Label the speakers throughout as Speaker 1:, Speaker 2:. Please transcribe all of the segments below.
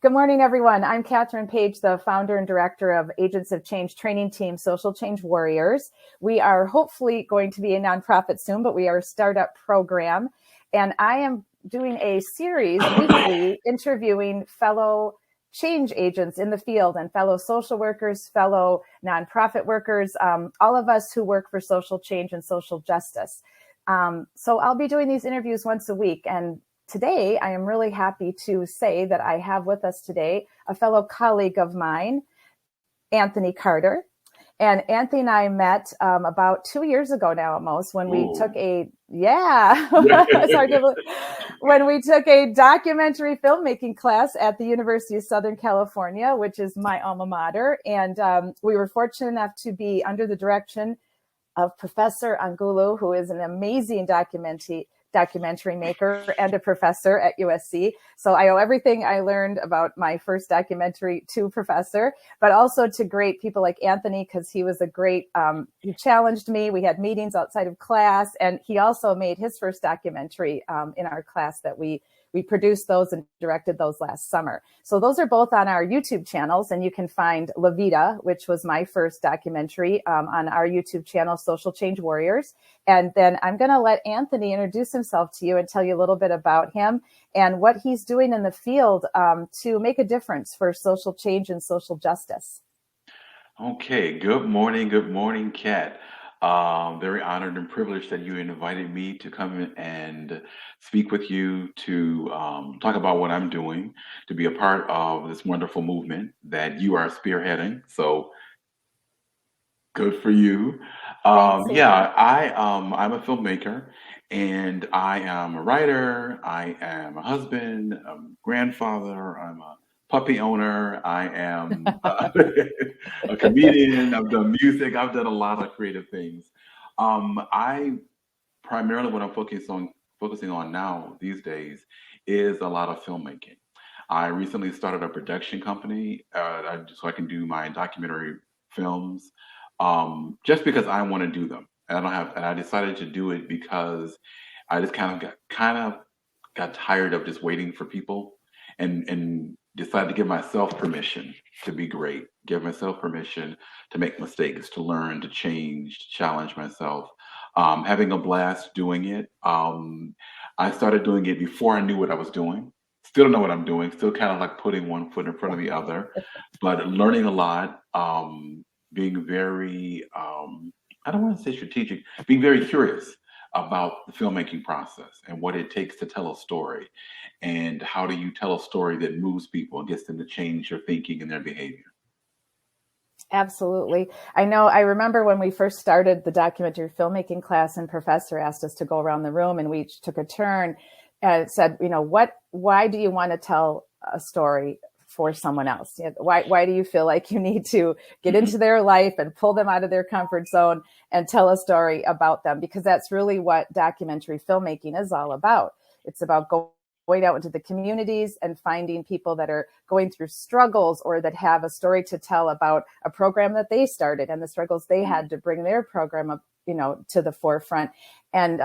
Speaker 1: Good morning, everyone. I'm Catherine Page, the founder and director of Agents of Change training team, Social Change Warriors. We are hopefully going to be a nonprofit soon, but we are a startup program. And I am doing a series weekly interviewing fellow change agents in the field and fellow social workers, fellow nonprofit workers, all of us who work for social change and social justice. So I'll be doing these interviews once a week. And today, I am really happy to say that I have with us today a fellow colleague of mine, Anthony Carter. And Anthony and I met about 2 years ago now, almost, when we took a when we took a documentary filmmaking class at the University of Southern California, which is my alma mater. And we were fortunate enough to be under the direction of Professor Angulu, who is an amazing documentary maker and a professor at USC. So I owe everything I learned about my first documentary to Professor, but also to great people like Anthony, because he was a great, he challenged me. We had meetings outside of class, and he also made his first documentary in our class that we produced those and directed those last summer. So those are both on our YouTube channels, and you can find La Vida, which was my first documentary, on our YouTube channel, Social Change Warriors. And then I'm going to let Anthony introduce himself to you and tell you a little bit about him and what he's doing in the field to make a difference for social change and social justice.
Speaker 2: Okay, good morning, Kat. Very honored and privileged that you invited me to come and speak with you to talk about what I'm doing, to be a part of this wonderful movement that you are spearheading. So good for you.
Speaker 1: Thanks.
Speaker 2: I'm a filmmaker, and I am a writer. I am a husband, a grandfather. I'm a puppy owner. I am a comedian. I've done music. I've done a lot of creative things. I primarily what I'm focusing on now these days is a lot of filmmaking. I recently started a production company so I can do my documentary films, just because I want to do them. And I decided to do it because I just kind of got tired of just waiting for people, and decided to give myself permission to be great, give myself permission to make mistakes, to learn, to change, to challenge myself. Having a blast doing it. I started doing it before I knew what I was doing. Still don't know what I'm doing. Still kind of like putting one foot in front of the other, but learning a lot. Being very, I don't want to say strategic, being very curious about the filmmaking process and what it takes to tell a story, and how do you tell a story that moves people and gets them to change their thinking and their behavior.
Speaker 1: Absolutely. I remember when we first started the documentary filmmaking class, and Professor asked us to go around the room, and we each took a turn and said, why do you want to tell a story for someone else? Why do you feel like you need to get into their life and pull them out of their comfort zone and tell a story about them? Because that's really what documentary filmmaking is all about. It's about going out into the communities and finding people that are going through struggles or that have a story to tell about a program that they started and the struggles they had to bring their program up, to the forefront. And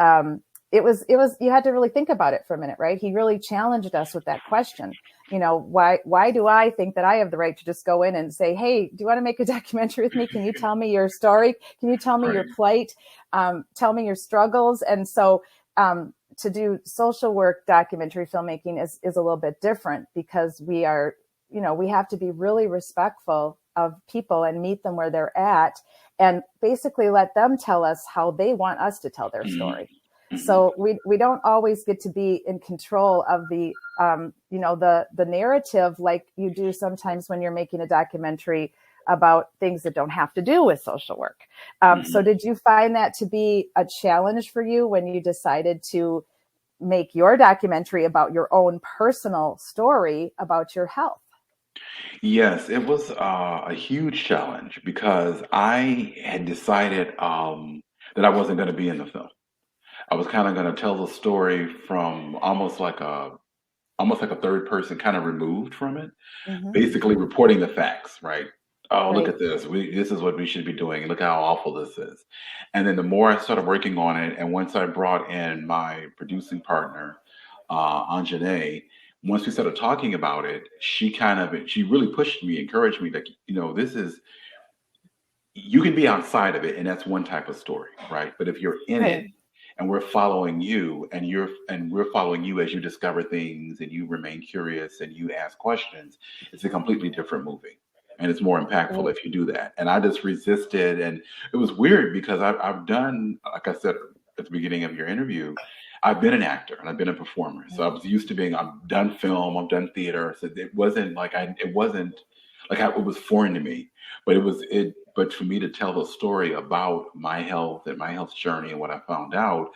Speaker 1: it was, you had to really think about it for a minute, right? He really challenged us with that question. Why do I think that I have the right to just go in and say, hey, do you want to make a documentary with me? Can you tell me your story? Can you tell me your plight? Tell me your struggles. And so, to do social work documentary filmmaking is a little bit different, because we have to be really respectful of people and meet them where they're at and basically let them tell us how they want us to tell their story. So we don't always get to be in control of the narrative like you do sometimes when you're making a documentary about things that don't have to do with social work. So did you find that to be a challenge for you when you decided to make your documentary about your own personal story about your health?
Speaker 2: Yes, it was a huge challenge because I had decided that I wasn't going to be in the film. I was kind of going to tell the story from almost like a third person, kind of removed from it, basically reporting the facts, right? Oh, look
Speaker 1: Right.
Speaker 2: at this. This is what we should be doing. Look how awful this is. And then the more I started working on it, and once I brought in my producing partner, Anjane, once we started talking about it, she really pushed me, encouraged me, like, this is, you can be outside of it, and that's one type of story, right? But if you're in it,
Speaker 1: Right.
Speaker 2: and we're following you, and we're following you as you discover things, and you remain curious, and you ask questions, it's a completely different movie, and it's more impactful
Speaker 1: Right.
Speaker 2: if you do that. And I just resisted, and it was weird because I've done, like I said at the beginning of your interview, I've been an actor and I've been a performer, so I was used to being. I've done film, I've done theater, so it wasn't like it was foreign to me, but but for me to tell the story about my health and my health journey and what I found out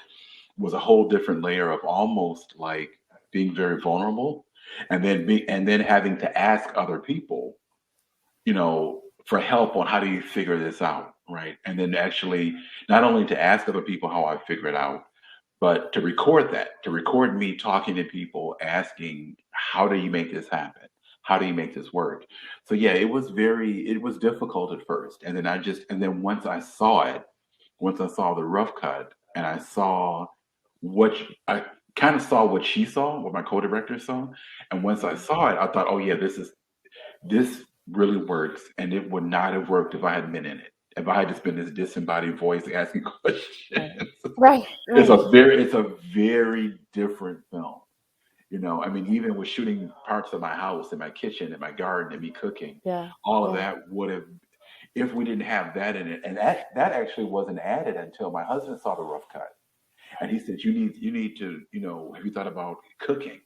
Speaker 2: was a whole different layer of almost like being very vulnerable, and then having to ask other people, for help on how do you figure this out, right? And then actually not only to ask other people how I figure it out, but to record me talking to people, asking, how do you make this happen? How do you make this work? So yeah, it was difficult at first. And then once I saw the rough cut and I kind of saw what she saw, what my co-director saw. And once I saw it, I thought, oh yeah, this really works. And it would not have worked if I had been in it. If I had just been this disembodied voice asking questions.
Speaker 1: Right. Right.
Speaker 2: It's a very different film. I mean, even with shooting parts of my house and my kitchen and my garden and me cooking,
Speaker 1: Yeah.
Speaker 2: all of
Speaker 1: Yeah.
Speaker 2: that would have, if we didn't have that in it. And that actually wasn't added until my husband saw the rough cut. And he said, you need to, have you thought about cooking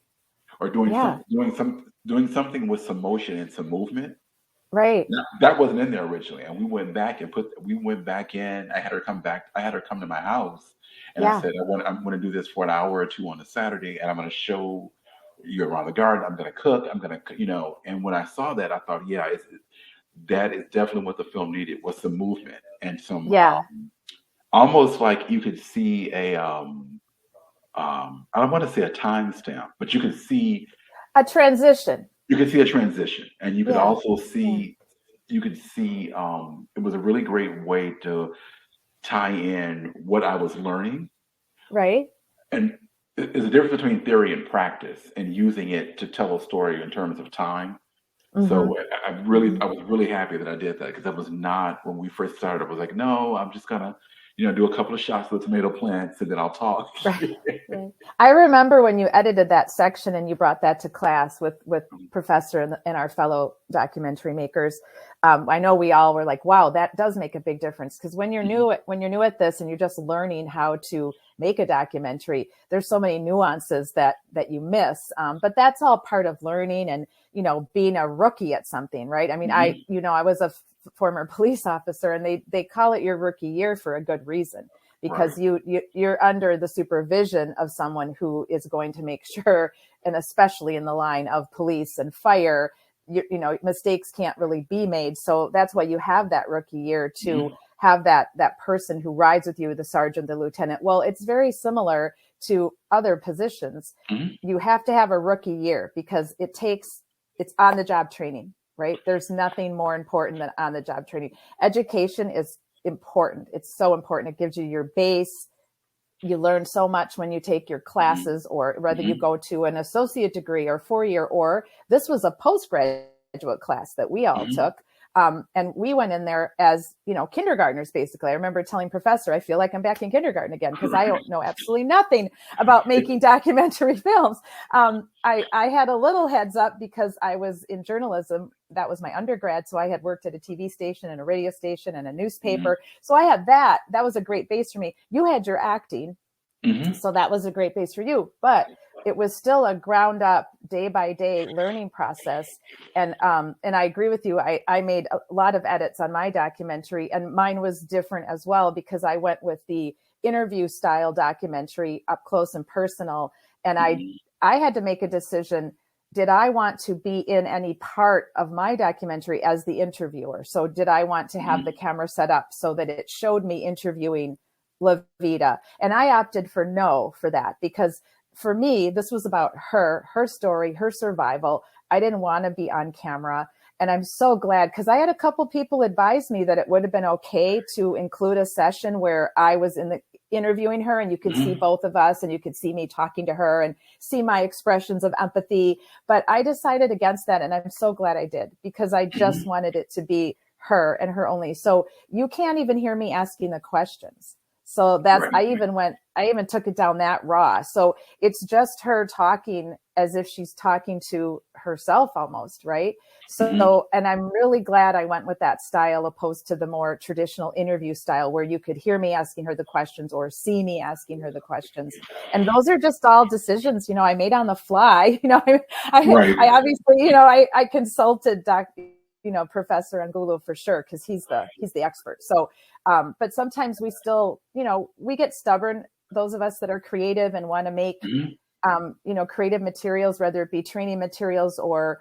Speaker 2: or
Speaker 1: Yeah.
Speaker 2: doing something with some motion and some movement?
Speaker 1: Right.
Speaker 2: That wasn't in there originally, and we went back in. I had her come to my house, and I
Speaker 1: Yeah.
Speaker 2: said, I'm going to do this for an hour or two on a Saturday, and I'm going to show you around the garden. I'm going to cook. I'm going to, And when I saw that, I thought, yeah, that is definitely what the film needed, was some movement and some,
Speaker 1: Yeah.
Speaker 2: almost like you could see I don't want to say a timestamp, but
Speaker 1: A transition.
Speaker 2: you could see a transition, and you could
Speaker 1: Yeah.
Speaker 2: also
Speaker 1: Yeah.
Speaker 2: see it was a really great way to tie in what I was learning.
Speaker 1: Right.
Speaker 2: And there's a difference between theory and practice, and using it to tell a story in terms of time.
Speaker 1: Mm-hmm.
Speaker 2: So I was really happy that I did that, because that was not when we first started. I was like, no, I'm just gonna, do a couple of shots of the tomato plants and then I'll talk.
Speaker 1: Right. Right. I remember when you edited that section and you brought that to class with Professor and our fellow documentary makers. I know we all were like, wow, that does make a big difference, because when you're new at this and you're just learning how to make a documentary, there's so many nuances that you miss. But that's all part of learning and, being a rookie at something, right? I mean,
Speaker 2: Mhm.
Speaker 1: I was a former police officer, and they call it your rookie year for a good reason, because
Speaker 2: Right.
Speaker 1: you're under the supervision of someone who is going to make sure, and especially in the line of police and fire, mistakes can't really be made. So that's why you have that rookie year, to
Speaker 2: Mhm.
Speaker 1: have that person who rides with you, the sergeant, the lieutenant. Well, it's very similar to other positions.
Speaker 2: Mhm.
Speaker 1: You have to have a rookie year because it's on the job training, right? There's nothing more important than on the job training. Education is important. It's so important. It gives you your base. You learn so much when you take your
Speaker 2: Mhm.
Speaker 1: classes, or whether you
Speaker 2: Mhm.
Speaker 1: go to an associate degree or 4-year, or this was a postgraduate class that we all
Speaker 2: Mhm.
Speaker 1: took. And we went in there as, kindergartners, basically. I remember telling Professor, I feel like I'm back in kindergarten again, because I don't know absolutely nothing about making documentary films. I had a little heads up because I was in journalism. That was my undergrad. So I had worked at a TV station and a radio station and a
Speaker 2: Mhm.
Speaker 1: newspaper. So I had that. That was a great base for me. You had your acting.
Speaker 2: Mhm.
Speaker 1: So that was a great base for you, but it was still a ground up, day by day learning process. And I agree with you. I made a lot of edits on my documentary, and mine was different as well, because I went with the interview style documentary, up close and personal. And
Speaker 2: Mhm.
Speaker 1: I had to make a decision. Did I want to be in any part of my documentary as the interviewer? So did I want to have the
Speaker 2: Mhm.
Speaker 1: camera set up so that it showed me interviewing La Vida? And I opted for no for that, because for me, this was about her story, her survival. I didn't want to be on camera. And I'm so glad, because I had a couple people advise me that it would have been okay to include a session where I was interviewing her, and you could see
Speaker 2: Mhm.
Speaker 1: both of us, and you could see me talking to her and see my expressions of empathy. But I decided against that, and I'm so glad I did, because I just
Speaker 2: Mhm.
Speaker 1: wanted it to be her and her only. So you can't even hear me asking the questions. So that's,
Speaker 2: Right.
Speaker 1: I even took it down that raw. So it's just her talking as if she's talking to herself almost, right?
Speaker 2: Mhm.
Speaker 1: So, and I'm really glad I went with that style opposed to the more traditional interview style where you could hear me asking her the questions or see me asking her the questions. And those are just all decisions, I made on the fly.
Speaker 2: Right.
Speaker 1: I obviously, I consulted Professor Angulo for sure, because he's the expert. So, but sometimes we still, we get stubborn. Those of us that are creative and want to make,
Speaker 2: Mhm.
Speaker 1: creative materials, whether it be training materials or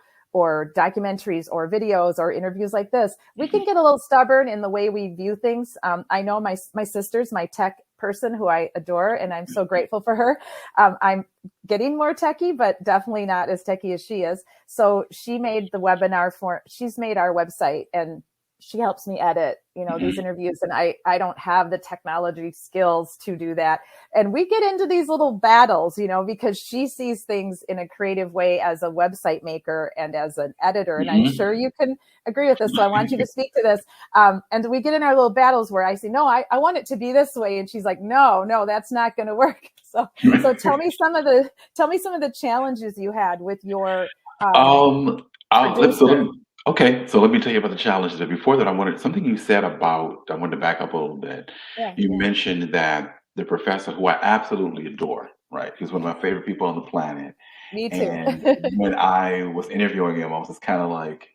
Speaker 1: documentaries or videos or interviews like this, we can get a little stubborn in the way we view things. I know my sister's my tech person who I adore, and I'm so grateful for her. I'm getting more techie, but definitely not as techie as she is. So she's made our website, and she helps me edit, these
Speaker 2: Mhm.
Speaker 1: interviews. And I don't have the technology skills to do that. And we get into these little battles, because she sees things in a creative way as a website maker and as an editor. And I'm
Speaker 2: Mhm.
Speaker 1: sure you can agree with this. So I want you to speak to this. And we get in our little battles where I say, no, I want it to be this way. And she's like, no, that's not going to work. So tell me some of the challenges you had with your
Speaker 2: Um, I'll, let, so let
Speaker 1: producer.
Speaker 2: me, okay, so let me tell you about the challenges. But before that, I wanted something you said about, I wanted to back up a little bit.
Speaker 1: Yeah,
Speaker 2: You
Speaker 1: yeah.
Speaker 2: mentioned that the professor, who I absolutely adore, right? He's one of my favorite people on the planet.
Speaker 1: Me too.
Speaker 2: And when I was interviewing him, I was just kind of like,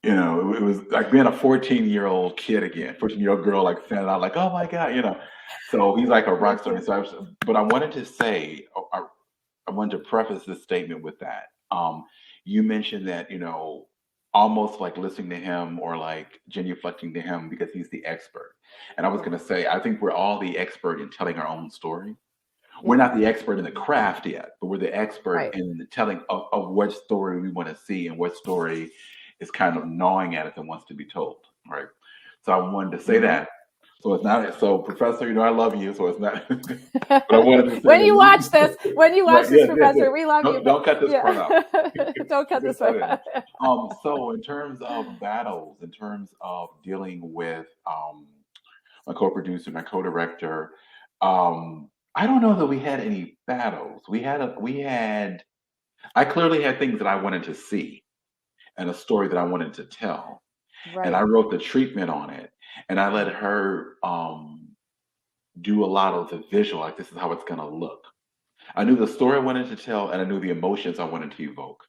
Speaker 2: it was like being a 14-year-old kid again, 14-year-old girl, like standing out, like, oh my God. So he's like a
Speaker 1: Me
Speaker 2: rock star.
Speaker 1: too.
Speaker 2: So but I wanted to say, I wanted to preface this statement with that. You mentioned that, almost like listening to him or like genuflecting to him because he's the expert. And I was
Speaker 1: Yeah,
Speaker 2: going to say, I think we're all the expert in telling our own story. We're
Speaker 1: yeah,
Speaker 2: not the expert in the craft yet, but we're the expert
Speaker 1: right.
Speaker 2: in the telling of what story we want to see and what story is kind of gnawing at us and wants to be told, right? So I wanted to say
Speaker 1: Mm-hmm.
Speaker 2: that. So it's not so, Professor. I love you. So it's not. But I wanted to say
Speaker 1: When you watch
Speaker 2: that.
Speaker 1: this, when you
Speaker 2: Right?
Speaker 1: watch this,
Speaker 2: Yes, yes, yes.
Speaker 1: Professor, we love you. But
Speaker 2: Don't cut this
Speaker 1: yeah,
Speaker 2: part out.
Speaker 1: don't cut
Speaker 2: Good
Speaker 1: this
Speaker 2: cut
Speaker 1: one.
Speaker 2: in. So in terms of battles, in terms of dealing with my co-producer, my co-director, I don't know that we had any battles. I clearly had things that I wanted to see and a story that I wanted to tell. And I
Speaker 1: Right.
Speaker 2: wrote the treatment on it. And I let her do a lot of the visual, like this is how it's gonna look. I knew the story I wanted to tell and I knew the emotions I wanted to evoke,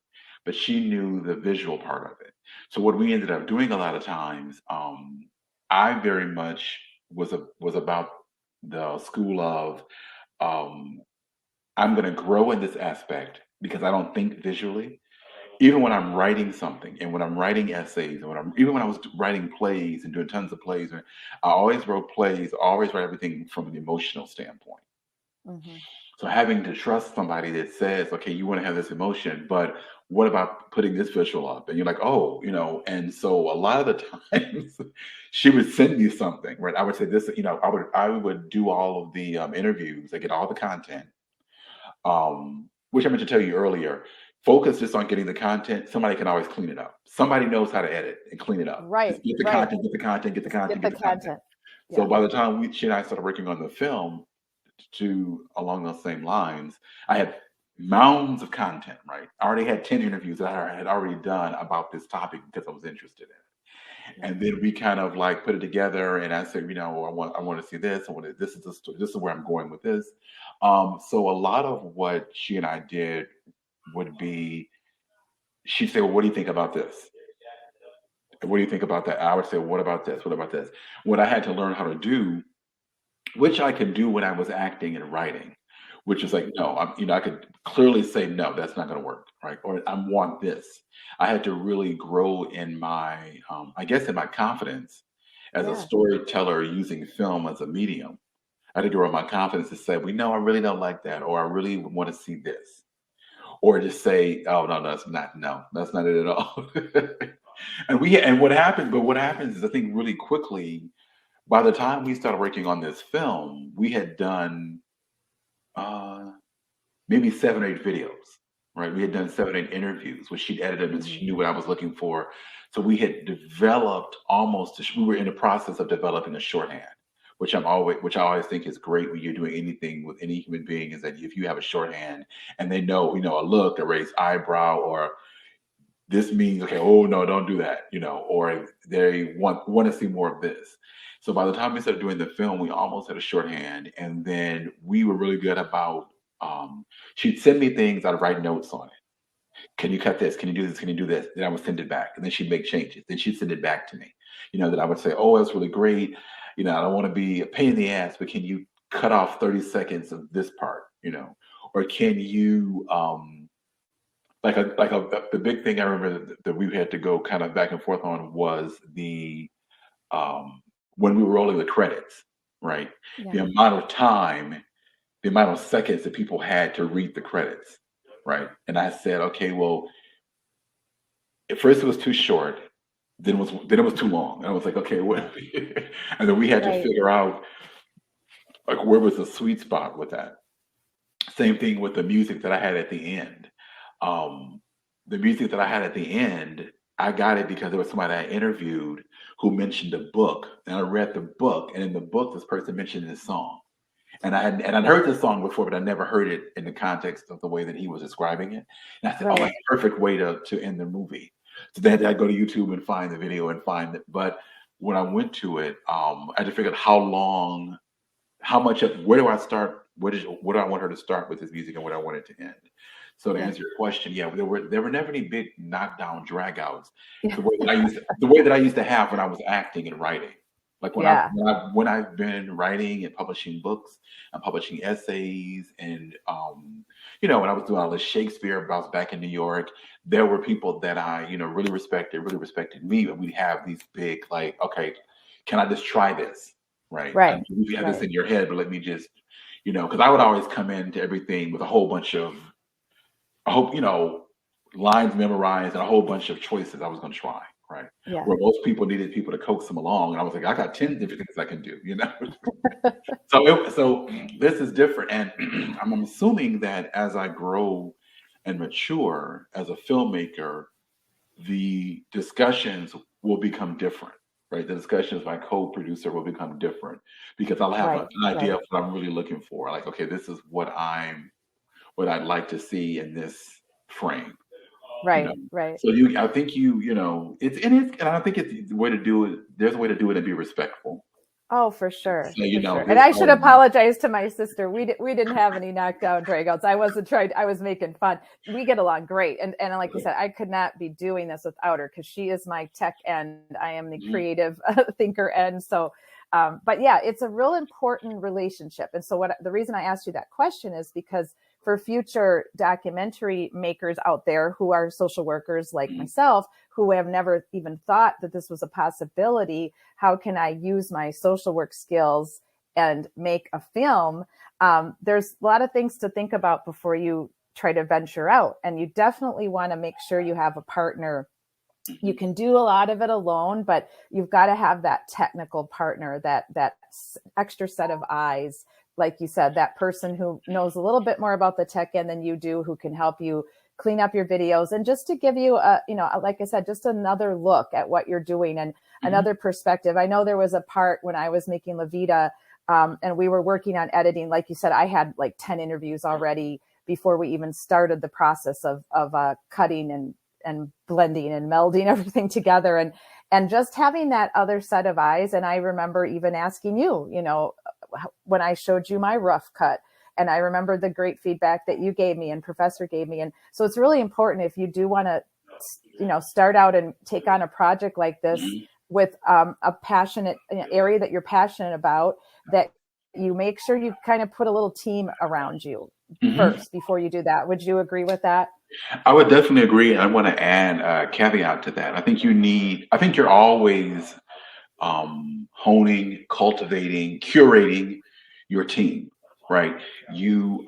Speaker 2: but she knew the visual part of it. So what we ended up doing a lot of times, I very much was about the school of um, I'm going to grow in this aspect because I don't think visually. Even when I'm writing something, and when I'm writing essays, and even when I was writing plays and doing tons of plays, I always wrote plays, always write everything from an emotional standpoint.
Speaker 1: Mm-hmm.
Speaker 2: So having to trust somebody that says, okay, you want to have this emotion, but what about putting this visual up? And you're like, oh, and so a lot of the times she would send me something, right? I would say this, I would do all of the interviews, I get all the content, which I meant to tell you earlier. Focus just on getting the content. Somebody can always clean it up. Somebody knows how to edit and clean it up.
Speaker 1: Right.
Speaker 2: Just get the
Speaker 1: Right.
Speaker 2: content, get the content, get the
Speaker 1: Just
Speaker 2: content,
Speaker 1: get
Speaker 2: get
Speaker 1: the
Speaker 2: the content.
Speaker 1: content.
Speaker 2: So
Speaker 1: Yeah.
Speaker 2: by the time she and I started working on the film, to along those same lines, I had mounds of content, right? I already had 10 interviews that I had already done about this topic because I was interested in it.
Speaker 1: Yeah.
Speaker 2: And then we kind of like put it together and I said, I want to see this. This is the story. This is where I'm going with this. So a lot of what she and I did would be, she'd say, well, what do you think about this? What do you think about that? I would say, what about this? What about this? What I had to learn how to do, which I could do when I was acting and writing, which is like, no, I could clearly say, no, that's not going to work, right? Or I want this. I had to really grow in my, I guess, in my confidence as a
Speaker 1: Yeah.
Speaker 2: storyteller using film as a medium. I had to grow in my confidence to say, well, no, I really don't like that, or I really want to see this, or just say, oh no, that's not it at all. And what happens is I think really quickly by the time we started working on this film, we had done uh, maybe 7 or 8 videos, right? We had done 7 or 8 interviews, which she'd edited and
Speaker 1: Mhm.
Speaker 2: she knew what I was looking for. So we had developed we were in the process of developing a shorthand, which I always think is great when you're doing anything with any human being, is that if you have a shorthand and they know, a look, a raised eyebrow, or this means, okay, oh no, don't do that, or they want to see more of this. So by the time we started doing the film, we almost had a shorthand, and then we were really good about. She'd send me things, I'd write notes on it. Can you cut this? Can you do this? Can you do this? Then I would send it back, and then she'd make changes. Then she'd send it back to me. That I would say, oh, that's really great. I don't want to be a pain in the ass, but can you cut off 30 seconds of this part? Or can you the big thing I remember that we had to go kind of back and forth on was the when we were rolling the credits, right? The
Speaker 1: Yeah.
Speaker 2: amount of time, the amount of seconds that people had to read the credits, right? And I said, okay, well, at first it was too short, then it was too long, and I was like, okay, what? And then we had to
Speaker 1: Right.
Speaker 2: figure out like where was the sweet spot with that. Same thing with the music that I had at the end. Um, the music that I had at the end, I got it because there was somebody I interviewed who mentioned a book, and I read the book, and in the book, this person mentioned this song, and I'd heard this song before, but I never heard it in the context of the way that he was describing it. And I said, "Oh,
Speaker 1: Right.
Speaker 2: that's a perfect way to end the movie." So then I'd go to YouTube and find the video and find it. But when I went to it, I had to figure out how much of where do I start? What do I want her to start with this music, and what I want it to end? So to
Speaker 1: Yeah.
Speaker 2: answer your question, yeah, there were never any big knockdown dragouts.
Speaker 1: Yeah.
Speaker 2: The way that I used to have when I was acting and writing. Like
Speaker 1: Yeah.
Speaker 2: when I've been writing and publishing books and publishing essays, and when I was doing all this Shakespeare when I was back in New York, there were people that I really respected me, and we'd have these big, like, okay, can I just try this? Right. I
Speaker 1: Right.
Speaker 2: know you have this
Speaker 1: Right.
Speaker 2: in your head, but let me just, because I would always come into everything with a whole bunch of, I hope, lines memorized and a whole bunch of choices I was going to try. Right.
Speaker 1: Yeah.
Speaker 2: Where most people needed people to coax them along. And I was like, I got 10 different things I can do. So this is different. And I'm assuming that as I grow and mature as a filmmaker, the discussions will become different, right? The discussions with my co-producer will become different because I'll have an
Speaker 1: Right.
Speaker 2: idea
Speaker 1: Right.
Speaker 2: of what I'm really looking for. Like, okay, this is what I'd like to see in this frame, you know.
Speaker 1: Right. Right.
Speaker 2: So I think and I think it's the way to do it. There's a way to do it and be respectful.
Speaker 1: Oh, for sure,
Speaker 2: So,
Speaker 1: for sure. And
Speaker 2: this
Speaker 1: I should
Speaker 2: whole,
Speaker 1: apologize to my sister. We didn't have any knockdown dragouts. I wasn't trying. I was making fun. We get along great, and like you said, I could not be doing this without her because she is my tech end. I am the creative thinker end. So, but yeah, it's a real important relationship. And so, the reason I asked you that question is because for future documentary makers out there who are social workers like myself, who have never even thought that this was a possibility, how can I use my social work skills and make a film? There's a lot of things to think about before you try to venture out. And you definitely want to make sure you have a partner. You can do a lot of it alone, but you've got to have that technical partner, that extra set of eyes. Like you said, that person who knows a little bit more about the tech end than you do, who can help you clean up your videos and just to give you like I said, just another look at what you're doing and another perspective. I know there was a part when I was making La Vida, and we were working on editing. Like you said, I had like 10 interviews already before we even started the process of cutting and blending and melding everything together and just having that other set of eyes. And I remember even asking you, when I showed you my rough cut, and I remember the great feedback that you gave me and Professor gave me. And so it's really important if you do want to, start out and take on a project like this with a passionate area that you're passionate about, that you make sure you kind of put a little team around you first before you do that. Would you agree with that?
Speaker 2: I would definitely agree. I want to add a caveat to that. I think you're always honing, cultivating, curating your team, right? You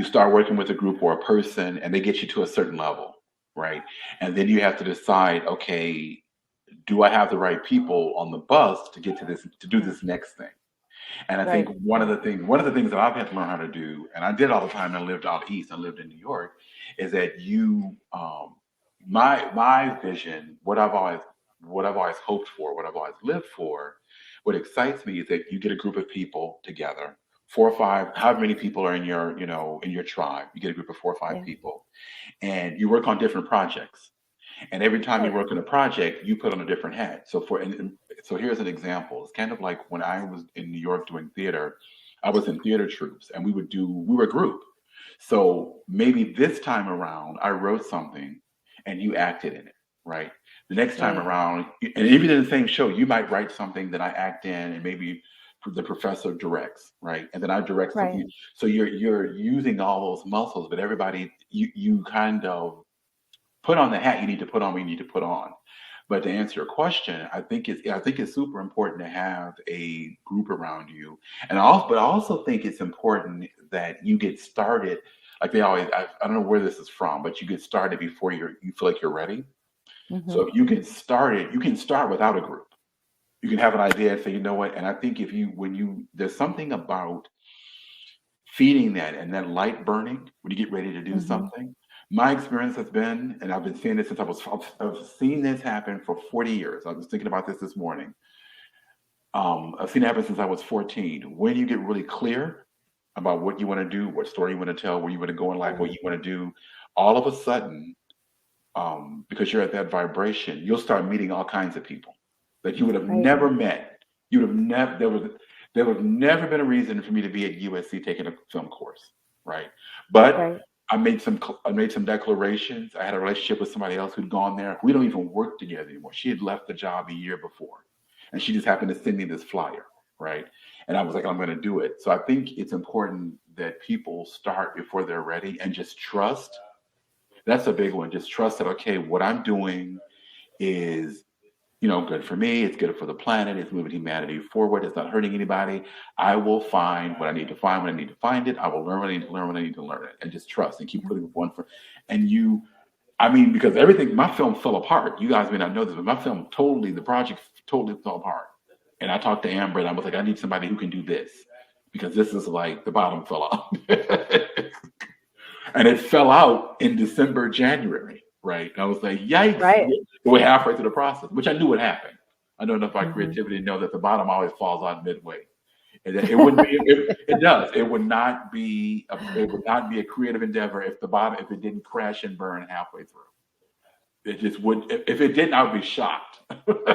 Speaker 2: start working with a group or a person, and they get you to a certain level, right? And then you have to decide, okay, do I have the right people on the bus to get to this, to do this next thing? And I think
Speaker 1: Right.
Speaker 2: one of the things that I've had to learn how to do, and I did all the time. I lived out east. I lived in New York. Is that my vision, what I've always hoped for, what I've always lived for, what excites me is that you get a group of people together, 4 or 5, however many people are in your, in your tribe. You get a group of 4 or 5
Speaker 1: Yeah.
Speaker 2: people, and you work on different projects. And every time you
Speaker 1: Right.
Speaker 2: work on a project, you put on a different hat. So here's an example. It's kind of like when I was in New York doing theater, I was in theater troops, and we were a group. So maybe this time around, I wrote something, and you acted in it, right? The next time
Speaker 1: Right.
Speaker 2: around, and even in the same show, you might write something that I act in, and maybe the professor directs, right? And then I direct
Speaker 1: Right.
Speaker 2: something. So you're using all those muscles, but everybody, you kind of put on the hat you need to put on what you need to put on. But to answer your question, I think it's super important to have a group around you, but I also think it's important that you get started. Like they always, I don't know where this is from, but you get started before you feel like you're ready.
Speaker 1: Hmm.
Speaker 2: So if you get started, you can start without a group. You can have an idea and say, you know what? And I think if you when you there's something about feeding that and that light burning when you get ready to do
Speaker 1: Hmm.
Speaker 2: something. My experience has been, and I've been seeing this since I've seen this happen for 40 years. I was thinking about this morning. I've seen it happen since I was 14. When you get really clear about what you want to do, what story you want to tell, where you want to go in life, what you want to do, all of a sudden, because you're at that vibration, you'll start meeting all kinds of people that you would have
Speaker 1: Right.
Speaker 2: never met. You would have never there would have never been a reason for me to be at USC taking a film course, right? But
Speaker 1: Right.
Speaker 2: I made some declarations. I had a relationship with somebody else who'd gone there. We don't even work together anymore. She had left the job a year before, and she just happened to send me this flyer, right? And I was like, I'm going to do it. So I think it's important that people start before they're ready and just trust. That's a big one. Just trust that, okay, what I'm doing is, good for me. It's good for the planet. It's moving humanity forward. It's not hurting anybody. I will find what I need to find when I need to find it. I will learn what I need to learn when I need to learn it, and just trust and keep putting one for. And I mean, because everything, my film fell apart. You guys may not know this, but the project totally fell apart. And I talked to Amber, and I was like, I need somebody who can do this because this is like the bottom fell out. And it fell out in December, January, right? And I was like, yikes,
Speaker 1: Right.
Speaker 2: we're halfway through the process, which I knew would happen. I know enough about
Speaker 1: Hmm.
Speaker 2: creativity to know that the bottom always falls out midway. And that it wouldn't be, it does. It would not be a creative endeavor if it didn't crash and burn halfway through. It just would, if it didn't, I would be shocked. So it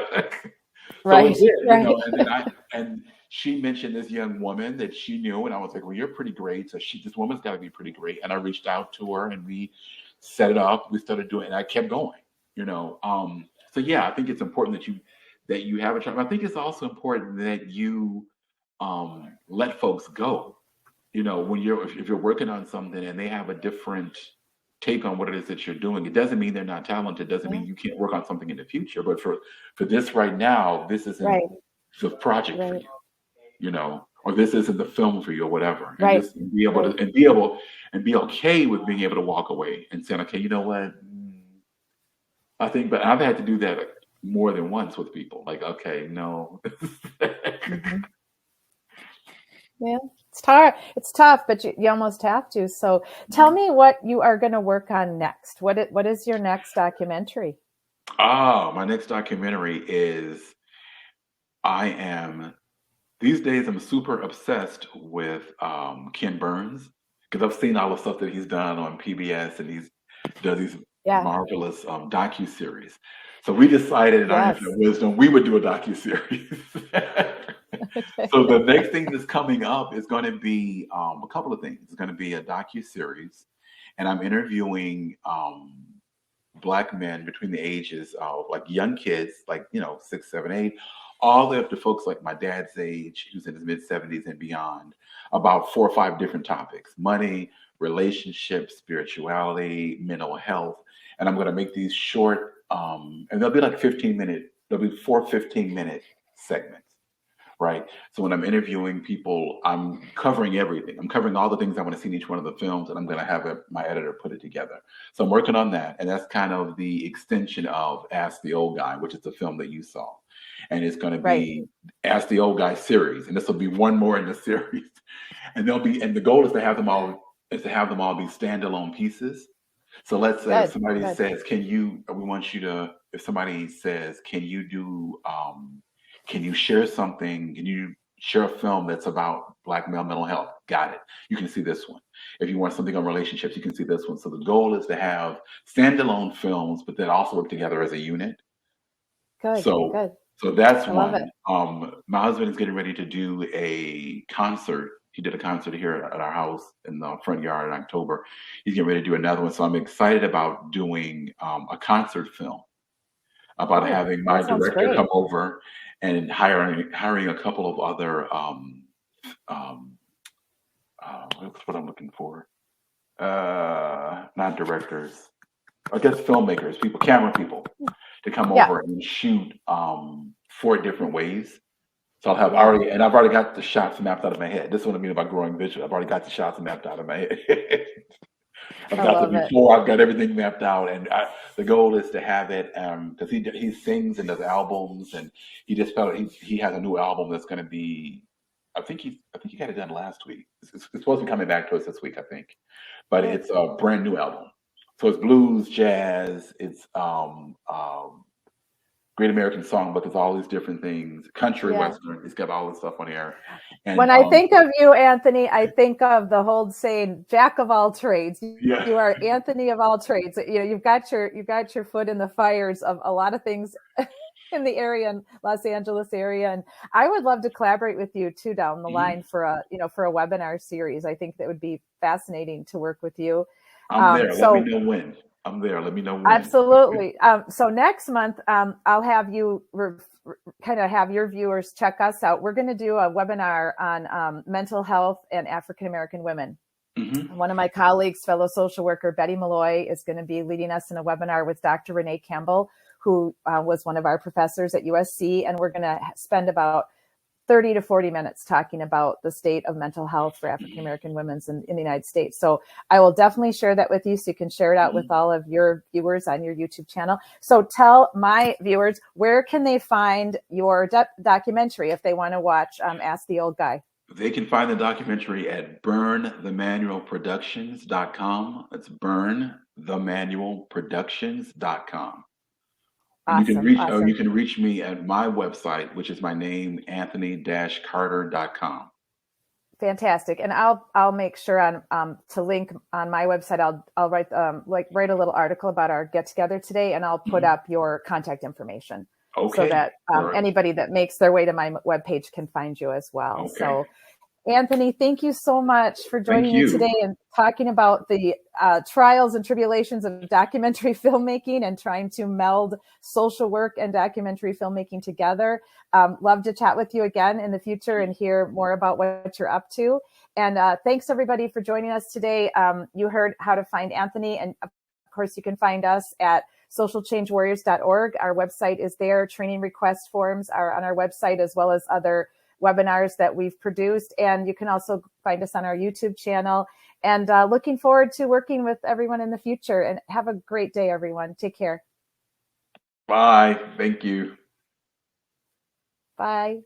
Speaker 1: Right.
Speaker 2: did,
Speaker 1: Right.
Speaker 2: and she mentioned this young woman that she knew, and I was like, well, you're pretty great. So this woman's got to be pretty great. And I reached out to her, and we set it up. We started doing, and I kept going. So yeah, I think it's important that you have a tribe. I think it's also important that you let folks go. When if you're working on something and they have a different take on what it is that you're doing, it doesn't mean they're not talented. Doesn't
Speaker 1: Yeah.
Speaker 2: mean you can't work on something in the future. But for this right now, this isn't
Speaker 1: Right.
Speaker 2: the project for
Speaker 1: Right.
Speaker 2: you, or this isn't the film for you, or whatever. And
Speaker 1: Right.
Speaker 2: just be able
Speaker 1: Right.
Speaker 2: to and be able and be okay with being able to walk away and saying, okay, you know what? I think, but I've had to do that more than once with people. Like, okay, no.
Speaker 1: Hmm. Yeah. It's hard. It's tough, but you almost have to. So tell me what you are going to work on next. What is your next documentary?
Speaker 2: My next documentary is I am these days I'm super obsessed with Ken Burns because I've seen all the stuff that he's done on PBS, and he's does these
Speaker 1: Yeah.
Speaker 2: marvelous docu series. So we decided in our
Speaker 1: Yes.
Speaker 2: infinite wisdom we would do a docu series. So the next thing that's coming up is going to be a couple of things. It's going to be a docu series, and I'm interviewing Black men between the ages of like young kids, like 6, 7, 8, all the way up to folks like my dad's age, who's in his mid 70s and beyond, about 4 or 5 different topics: money, relationships, spirituality, mental health. And I'm going to make these short, and they'll be like 15-minute. There'll be 4 15-minute segments right? So when I'm interviewing people, I'm covering everything. I'm covering all the things I want to see in each one of the films, and I'm going to have my editor put it together. So I'm working on that, and that's kind of the extension of Ask the Old Guy, which is the film that you saw. And it's going to
Speaker 1: Right.
Speaker 2: be Ask the Old Guy series, and this will be one more in the series. And the goal is to have them all be standalone pieces. So let's say if
Speaker 1: Good.
Speaker 2: somebody
Speaker 1: Good.
Speaker 2: says, we want you to, if somebody says, can you share something? Can you share a film that's about Black male mental health? Got it. You can see this one. If you want something on relationships, you can see this one. So the goal is to have standalone films, but then also work together as a unit.
Speaker 1: Good.
Speaker 2: So,
Speaker 1: Good.
Speaker 2: so that's
Speaker 1: I love it.
Speaker 2: one. My husband is getting ready to do a concert. He did a concert here at our house in the front yard in October. He's getting ready to do another one. So I'm excited about doing a concert film, about
Speaker 1: Oh,
Speaker 2: having my
Speaker 1: that sounds
Speaker 2: director
Speaker 1: great.
Speaker 2: come over and hiring a couple of other um, what's what I'm looking for? Not directors, I guess filmmakers, camera people, to come
Speaker 1: Yeah.
Speaker 2: over and shoot 4 different ways. So I'll have
Speaker 1: Yeah.
Speaker 2: I've already got the shots mapped out of my head. This is what I mean about growing vision. I've already got the shots mapped out of my head. I've
Speaker 1: I
Speaker 2: got the
Speaker 1: love it.
Speaker 2: before. I've got everything mapped out, and the goal is to have it because he sings and does albums, and he has a new album that's going to be. I think he got it done last week. It's supposed to be coming back to us this week, I think, but
Speaker 1: Good.
Speaker 2: it's a brand new album. So it's blues, jazz, it's Great American Songbook, it's all these different things, country,
Speaker 1: Yeah.
Speaker 2: western. It's got all this stuff on here, and
Speaker 1: When I think of you, Anthony, I think of the whole saying, "Jack of all trades."
Speaker 2: yeah.
Speaker 1: You are Anthony of all trades. You know, you've got your foot in the fires of a lot of things in the area, in Los Angeles area, and I would love to collaborate with you too down the line for a webinar series. I think that would be fascinating to work with you.
Speaker 2: I'm there. Let me
Speaker 1: So
Speaker 2: know when. I'm there. Let me know when.
Speaker 1: absolutely. So next month, I'll have you kind of have your viewers check us out. We're going to do a webinar on mental health and African American women.
Speaker 2: Mm-hmm.
Speaker 1: One of my colleagues, fellow social worker Betty Malloy, is going to be leading us in a webinar with Dr. Renee Campbell, who was one of our professors at USC. And we're going to spend about 30 to 40 minutes talking about the state of mental health for African American women in the United States. So I will definitely share that with you so you can share it out with all of your viewers on your YouTube channel. So tell my viewers, where can they find your documentary if they want to watch Ask the Old Guy?
Speaker 2: They can find the documentary at burnthemanualproductions.com. That's burnthemanualproductions.com. And
Speaker 1: Awesome. Awesome.
Speaker 2: you can reach me at my website, which is my name, anthony-carter.com.
Speaker 1: Fantastic. And I'll make sure to link on my website. I'll write write a little article about our get together today, and I'll put up your contact information so that anybody that makes their way to my webpage can find you as well.
Speaker 2: Okay.
Speaker 1: So Anthony, thank you so much for joining me today and talking about the trials and tribulations of documentary filmmaking and trying to meld social work and documentary filmmaking together. Love to chat with you again in the future and hear more about what you're up to. And thanks everybody for joining us today. You heard how to find Anthony, and of course you can find us at socialchangewarriors.org. Our website is there. Training request forms are on our website, as well as other webinars that we've produced. And you can also find us on our YouTube channel. And looking forward to working with everyone in the future. And have a great day, everyone. Take care.
Speaker 2: Bye. Thank you.
Speaker 1: Bye.